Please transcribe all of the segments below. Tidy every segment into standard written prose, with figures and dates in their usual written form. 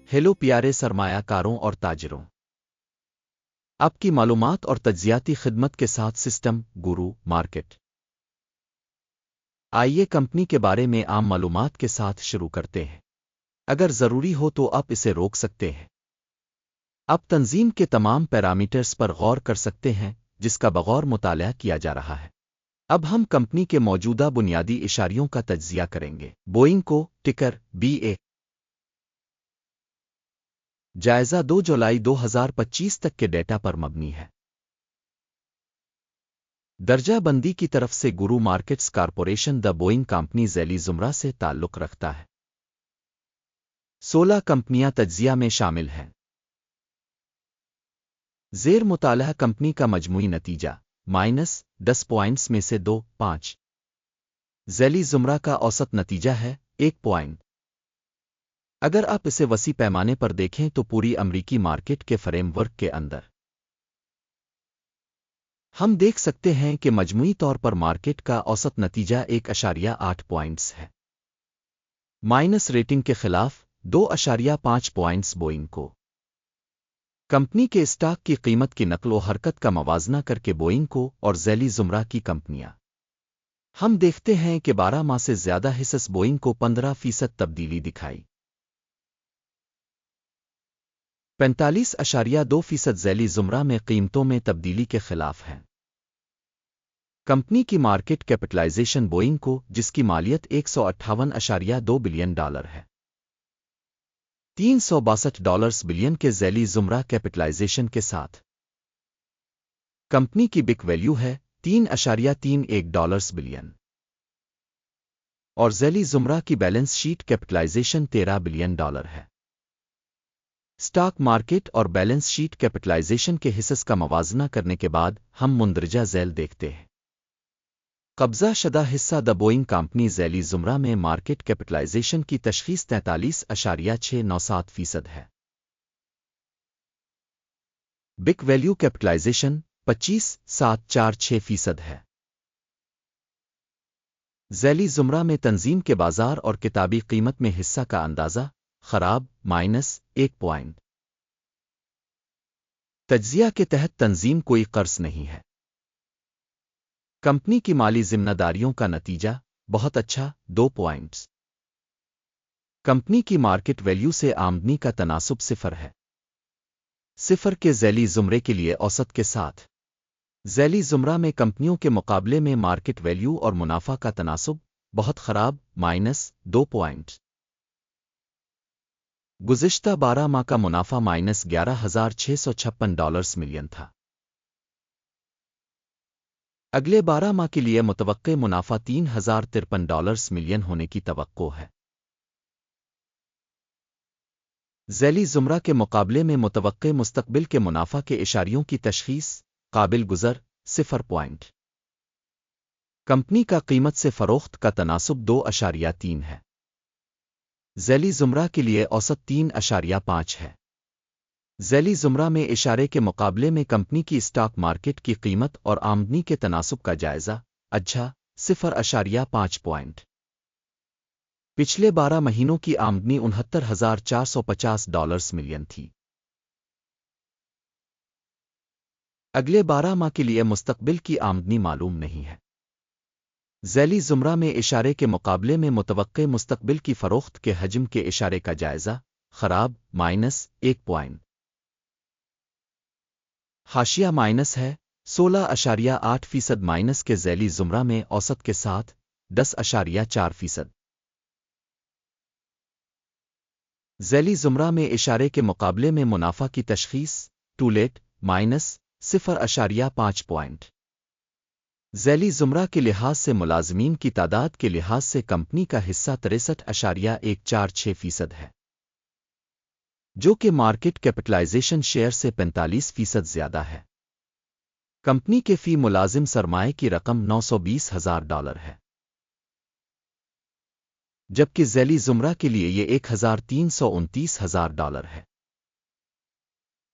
Hello پیارے سرمایہ کاروں اور تاجروں، آپ کی معلومات اور تجزیاتی خدمت کے ساتھ سسٹم گورو مارکیٹ۔ آئیے کمپنی کے بارے میں عام معلومات کے ساتھ شروع کرتے ہیں۔ اگر ضروری ہو تو آپ اسے روک سکتے ہیں۔ آپ تنظیم کے تمام پیرامیٹرز پر غور کر سکتے ہیں جس کا بغور مطالعہ کیا جا رہا ہے۔ اب ہم کمپنی کے موجودہ بنیادی اشاریوں کا تجزیہ کریں گے۔ بوئنگ کو ٹکر BA جائزہ 2 جولائی 2025 تک کے ڈیٹا پر مبنی ہے۔ درجہ بندی کی طرف سے گورو مارکیٹس کارپوریشن دا بوئنگ کمپنی ذیلی زمرہ سے تعلق رکھتا ہے۔ 16 کمپنیاں تجزیہ میں شامل ہیں۔ زیر مطالعہ کمپنی کا مجموعی نتیجہ -10 پوائنٹس میں سے 2.5۔ ذیلی زمرہ کا اوسط نتیجہ ہے 1 پوائنٹ۔ اگر آپ اسے وسیع پیمانے پر دیکھیں تو پوری امریکی مارکیٹ کے فریم ورک کے اندر ہم دیکھ سکتے ہیں کہ مجموعی طور پر مارکیٹ کا اوسط نتیجہ 1.8 پوائنٹس ہے۔ مائنس ریٹنگ کے خلاف 2.5 پوائنٹس بوئنگ کو۔ کمپنی کے اسٹاک کی قیمت کی نقل و حرکت کا موازنہ کر کے بوئنگ کو اور ذیلی زمرہ کی کمپنیاں ہم دیکھتے ہیں کہ 12 ماہ سے زیادہ حصص بوئنگ کو 15% تبدیلی دکھائی۔ 45.2% ذیلی زمرہ میں قیمتوں میں تبدیلی کے خلاف ہیں۔ کمپنی کی مارکیٹ کیپٹلائزیشن بوئنگ کو جس کی مالیت $158.2 بلین ہے، $362 بلین کے ذیلی زمرہ کیپٹلائزیشن کے ساتھ کمپنی کی بک ویلیو ہے $3.31 بلین، اور ذیلی زمرہ کی بیلنس شیٹ کیپٹلائزیشن $13 بلین ہے۔ اسٹاک مارکیٹ اور بیلنس شیٹ کیپٹلائزیشن کے حصص کا موازنہ کرنے کے بعد ہم مندرجہ ذیل دیکھتے ہیں۔ قبضہ شدہ حصہ دا بوئنگ کمپنی ذیلی زمرہ میں مارکیٹ کیپٹلائزیشن کی تشخیص 43.697% ہے۔ بک ویلیو کیپٹلائزیشن 25.746% ہے۔ ذیلی زمرہ میں تنظیم کے بازار اور کتابی قیمت میں حصہ کا اندازہ خراب -1 پوائنٹ۔ تجزیہ کے تحت تنظیم کوئی قرض نہیں ہے۔ کمپنی کی مالی ذمہ داریوں کا نتیجہ بہت اچھا 2 پوائنٹس۔ کمپنی کی مارکیٹ ویلیو سے آمدنی کا تناسب 0 ہے۔ 0 کے ذیلی زمرے کے لیے اوسط کے ساتھ ذیلی زمرہ میں کمپنیوں کے مقابلے میں مارکیٹ ویلیو اور منافع کا تناسب بہت خراب -2 پوائنٹس۔ گزشتہ 12 ماہ کا منافع $11,656 ملین تھا۔ اگلے 12 ماہ کے لیے متوقع منافع $3,053 ملین ہونے کی توقع ہے۔ ذیلی زمرہ کے مقابلے میں متوقع مستقبل کے منافع کے اشاریوں کی تشخیص قابل گزر 0 پوائنٹ۔ کمپنی کا قیمت سے فروخت کا تناسب 2.3 ہے۔ ذیلی زمرہ کے لیے اوسط 3.5 ہے۔ ذیلی زمرہ میں اشارے کے مقابلے میں کمپنی کی اسٹاک مارکیٹ کی قیمت اور آمدنی کے تناسب کا جائزہ اچھا 0.5 پوائنٹ۔ پچھلے 12 مہینوں کی آمدنی $69,450 ملین تھی۔ اگلے 12 ماہ کے لیے مستقبل کی آمدنی معلوم نہیں ہے۔ ذیلی زمرہ میں اشارے کے مقابلے میں متوقع مستقبل کی فروخت کے حجم کے اشارے کا جائزہ خراب -1 پوائنٹ۔ حاشیہ مائنس ہے 16.8% مائنس کے ذیلی زمرہ میں اوسط کے ساتھ 10.4%۔ ذیلی زمرہ میں اشارے کے مقابلے میں منافع کی تشخیص ٹو لیٹ -0.5 پوائنٹ۔ ذیلی زمرہ کے لحاظ سے ملازمین کی تعداد کے لحاظ سے کمپنی کا حصہ 63.146% ہے، جو کہ مارکیٹ کیپٹلائزیشن شیئر سے 45% زیادہ ہے۔ کمپنی کے فی ملازم سرمائے کی رقم $920,000 ہے، جبکہ ذیلی زمرہ کے لیے یہ $1,329,000 ہے۔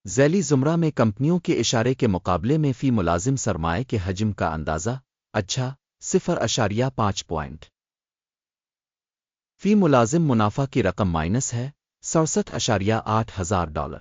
ذیلی زمرہ میں کمپنیوں کے اشارے کے مقابلے میں فی ملازم سرمائے کے حجم کا اندازہ اچھا 0.5 پوائنٹ۔ فی ملازم منافع کی رقم مائنس ہے $67,800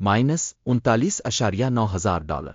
$39,900